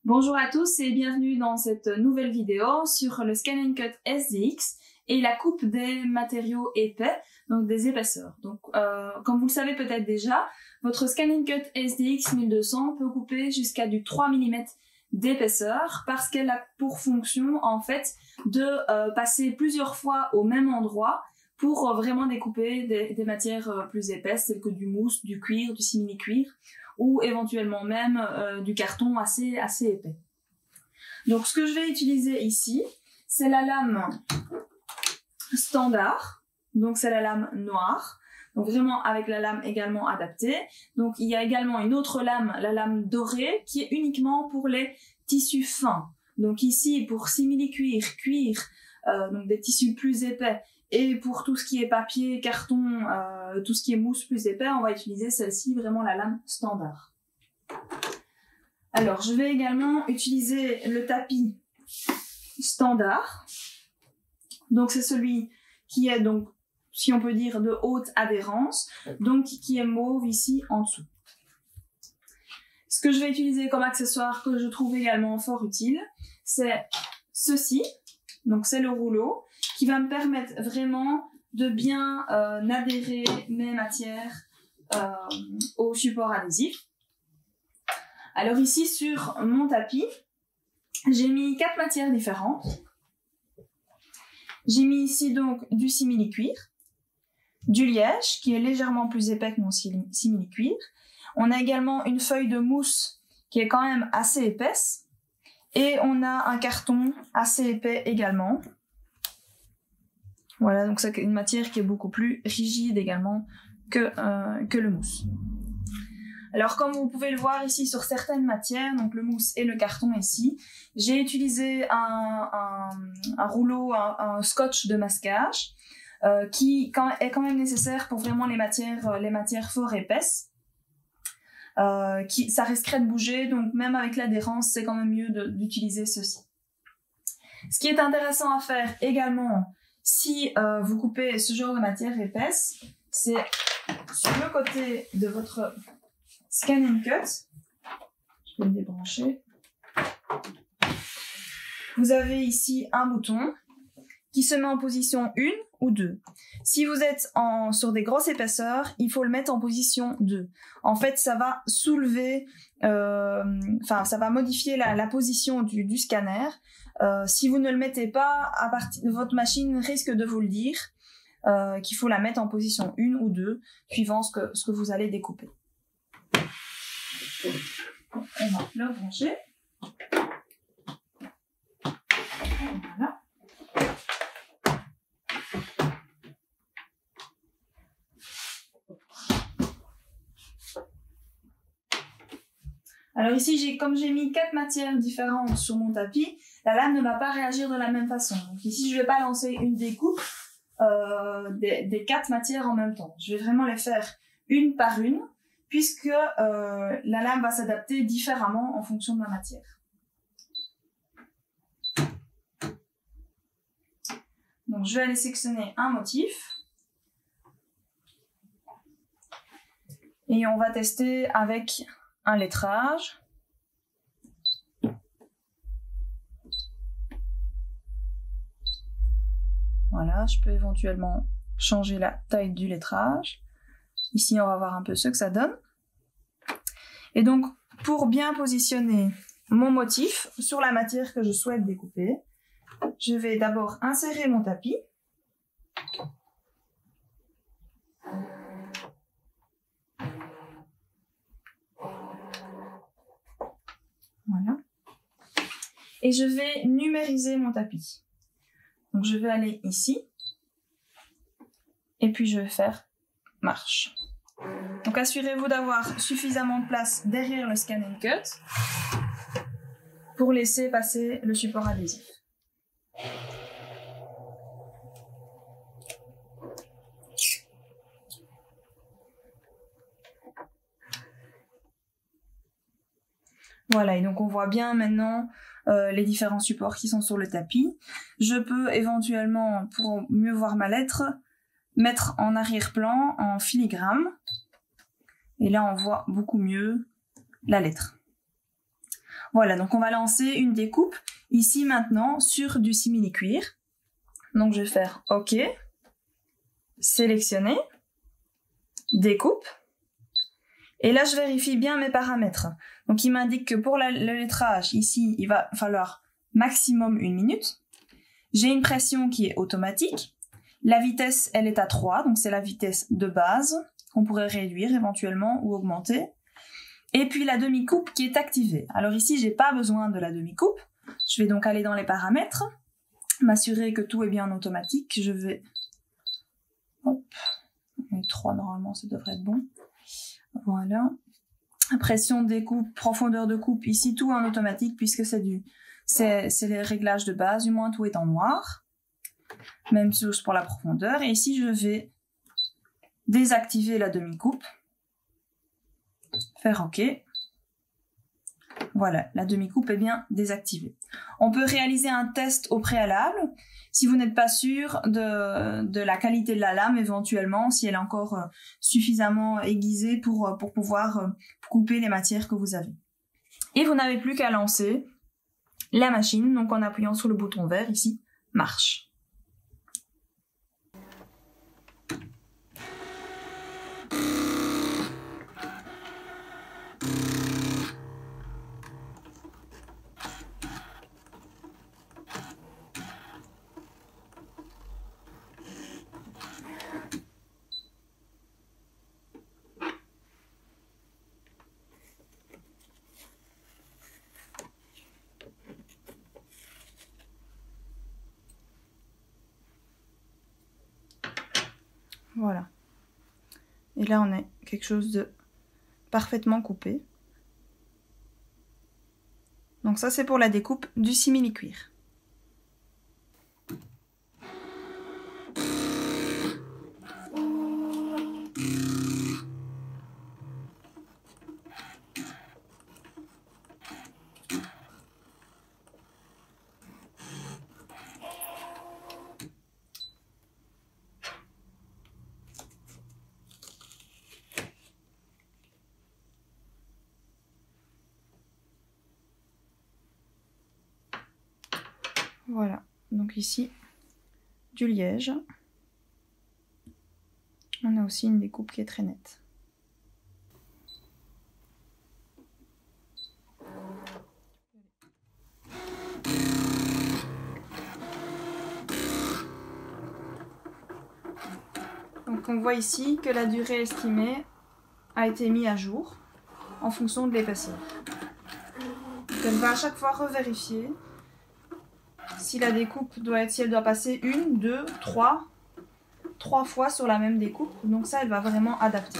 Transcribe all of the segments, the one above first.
Bonjour à tous et bienvenue dans cette nouvelle vidéo sur le Scan & Cut SDX et la coupe des matériaux épais, donc des épaisseurs. Donc, comme vous le savez peut-être déjà, votre Scan & Cut SDX 1200 peut couper jusqu'à du 3 mm d'épaisseur parce qu'elle a pour fonction en fait de passer plusieurs fois au même endroit pour vraiment découper des matières plus épaisses telles que du mousse, du cuir, du simili-cuir ou éventuellement même du carton assez épais. Donc ce que je vais utiliser ici, c'est la lame standard, donc c'est la lame noire, donc vraiment avec la lame également adaptée. Donc il y a également une autre lame, la lame dorée, qui est uniquement pour les tissus fins. Donc ici pour simili-cuir, cuir, donc des tissus plus épais, et pour tout ce qui est papier, carton, tout ce qui est mousse plus épais, on va utiliser celle-ci, vraiment la lame standard. Alors, je vais également utiliser le tapis standard. Donc, c'est celui qui est donc, si on peut dire, de haute adhérence, donc qui est mauve ici en dessous. Ce que je vais utiliser comme accessoire que je trouve également fort utile, c'est ceci. Donc, c'est le rouleau qui va me permettre vraiment de bien adhérer mes matières au support adhésif. Alors ici, sur mon tapis, j'ai mis 4 matières différentes. J'ai mis ici donc du simili-cuir, du liège qui est légèrement plus épais que mon simili-cuir. On a également une feuille de mousse qui est quand même assez épaisse. Et on a un carton assez épais également. Voilà, donc c'est une matière qui est beaucoup plus rigide également que le mousse. Alors comme vous pouvez le voir ici sur certaines matières, donc le mousse et le carton ici, j'ai utilisé un rouleau, un scotch de masquage qui est quand même nécessaire pour vraiment les matières fort épaisses. Ça risquerait de bouger, donc même avec l'adhérence, c'est quand même mieux d'utiliser ceci. Ce qui est intéressant à faire également, si vous coupez ce genre de matière épaisse, c'est sur le côté de votre Scan & Cut. Je vais le débrancher. Vous avez ici un bouton qui se met en position 1 ou 2. Si vous êtes sur des grosses épaisseurs, il faut le mettre en position 2. En fait, ça va soulever, ça va modifier la position du scanner. Si vous ne le mettez pas, votre machine risque de vous le dire qu'il faut la mettre en position 1 ou 2, suivant ce que vous allez découper. On va le brancher. Voilà. Alors ici, comme j'ai mis 4 matières différentes sur mon tapis, la lame ne va pas réagir de la même façon. Donc ici, je ne vais pas lancer une découpe des 4 matières en même temps. Je vais vraiment les faire une par une, puisque la lame va s'adapter différemment en fonction de ma matière. Donc je vais aller sélectionner un motif. Et on va tester avec un lettrage. Voilà, je peux éventuellement changer la taille du lettrage. Ici, on va voir un peu ce que ça donne. Et donc, pour bien positionner mon motif sur la matière que je souhaite découper, je vais d'abord insérer mon tapis. Voilà. Et je vais numériser mon tapis. Donc, je vais aller ici. Et puis, je vais faire marche. Donc, assurez-vous d'avoir suffisamment de place derrière le Scan & Cut pour laisser passer le support adhésif. Voilà, et donc on voit bien maintenant les différents supports qui sont sur le tapis. Je peux éventuellement, pour mieux voir ma lettre, mettre en arrière-plan en filigrane. Et là, on voit beaucoup mieux la lettre. Voilà, donc on va lancer une découpe ici maintenant sur du simili-cuir. Donc je vais faire OK, sélectionner, découpe. Et là, je vérifie bien mes paramètres. Donc il m'indique que pour le lettrage, ici, il va falloir maximum 1 minute. J'ai une pression qui est automatique. La vitesse, elle est à 3, donc c'est la vitesse de base qu'on pourrait réduire éventuellement ou augmenter. Et puis la demi-coupe qui est activée. Alors ici, j'ai pas besoin de la demi-coupe. Je vais donc aller dans les paramètres, m'assurer que tout est bien en automatique. Je vais... Hop, 3 normalement, ça devrait être bon. Voilà. Pression de découpe, profondeur de coupe, ici tout est en automatique puisque c'est les réglages de base, du moins tout est en noir. Même chose pour la profondeur. Et ici, je vais désactiver la demi-coupe. Faire OK. Voilà, la demi-coupe est bien désactivée. On peut réaliser un test au préalable si vous n'êtes pas sûr de la qualité de la lame, éventuellement, si elle est encore suffisamment aiguisée pour pouvoir couper les matières que vous avez. Et vous n'avez plus qu'à lancer la machine, donc en appuyant sur le bouton vert ici, marche. Voilà. Et là, on a quelque chose de parfaitement coupé. Donc ça, c'est pour la découpe du simili-cuir. Voilà, donc ici, du liège. On a aussi une découpe qui est très nette. Donc on voit ici que la durée estimée a été mise à jour en fonction de l'épaisseur. Elle va à chaque fois revérifier si la découpe si elle doit passer 1, 2, 3 fois sur la même découpe. Donc ça, elle va vraiment adapter.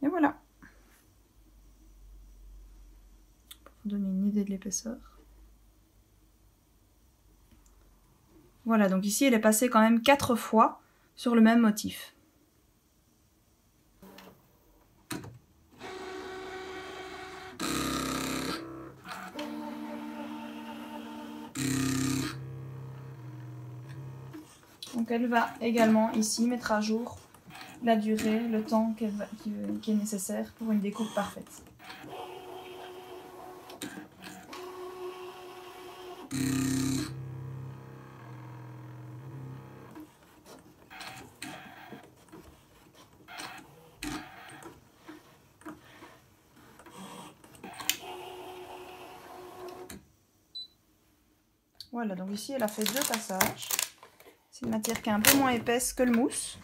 Et voilà. Pour donner une idée de l'épaisseur. Voilà, donc ici elle est passée quand même 4 fois sur le même motif. Donc elle va également ici mettre à jour la durée, le temps qui est nécessaire pour une découpe parfaite. Voilà, donc ici elle a fait 2 passages. C'est une matière qui est un peu moins épaisse que le mousse,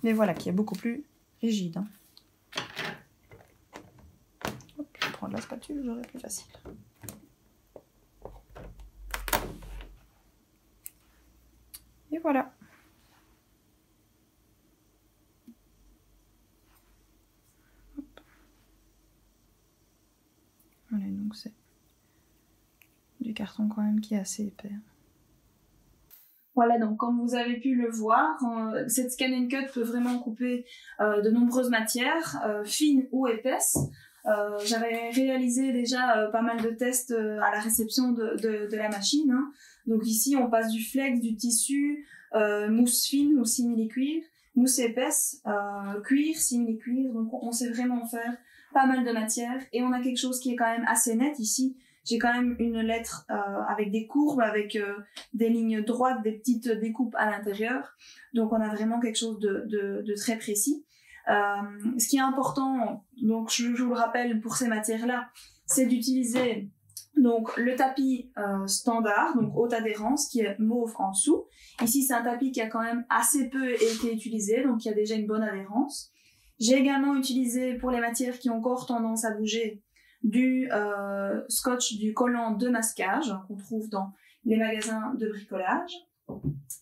mais voilà, qui est beaucoup plus rigide. Hop, je vais prendre la spatule, j'aurai plus facile. voilà. Voilà, donc c'est du carton quand même qui est assez épais. Voilà, donc comme vous avez pu le voir, cette Scan & Cut peut vraiment couper de nombreuses matières, fines ou épaisses. J'avais réalisé déjà pas mal de tests à la réception de la machine. Hein. Donc ici, on passe du flex, du tissu, mousse fine ou simili-cuir, mousse épaisse, cuir, simili-cuir. Donc on sait vraiment faire pas mal de matières et on a quelque chose qui est quand même assez net ici. J'ai quand même une lettre avec des courbes, avec des lignes droites, des petites découpes à l'intérieur. Donc on a vraiment quelque chose de très précis. Ce qui est important, donc je vous le rappelle pour ces matières-là, c'est d'utiliser donc le tapis standard, donc haute adhérence, qui est mauve en dessous. Ici c'est un tapis qui a quand même assez peu été utilisé, donc il y a déjà une bonne adhérence. J'ai également utilisé pour les matières qui ont encore tendance à bouger du scotch, du collant de masquage qu'on trouve dans les magasins de bricolage.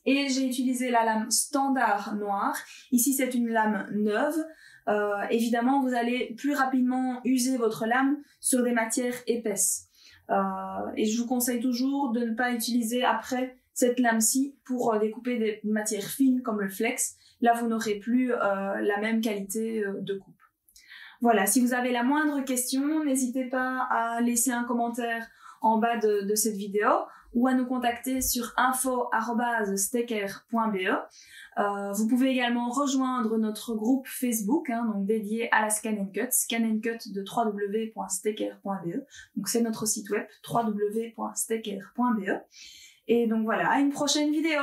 Et j'ai utilisé la lame standard noire. Ici, c'est une lame neuve. Évidemment, vous allez plus rapidement user votre lame sur des matières épaisses. Et je vous conseille toujours de ne pas utiliser après cette lame-ci pour découper des matières fines comme le flex. Là, vous n'aurez plus la même qualité de coupe. Voilà, si vous avez la moindre question, n'hésitez pas à laisser un commentaire en bas de cette vidéo ou à nous contacter sur info@stecker.be. Vous pouvez également rejoindre notre groupe Facebook donc dédié à la Scan & Cut, Scan & Cut de www.stecker.be. Donc c'est notre site web www.stecker.be. Et donc voilà, à une prochaine vidéo.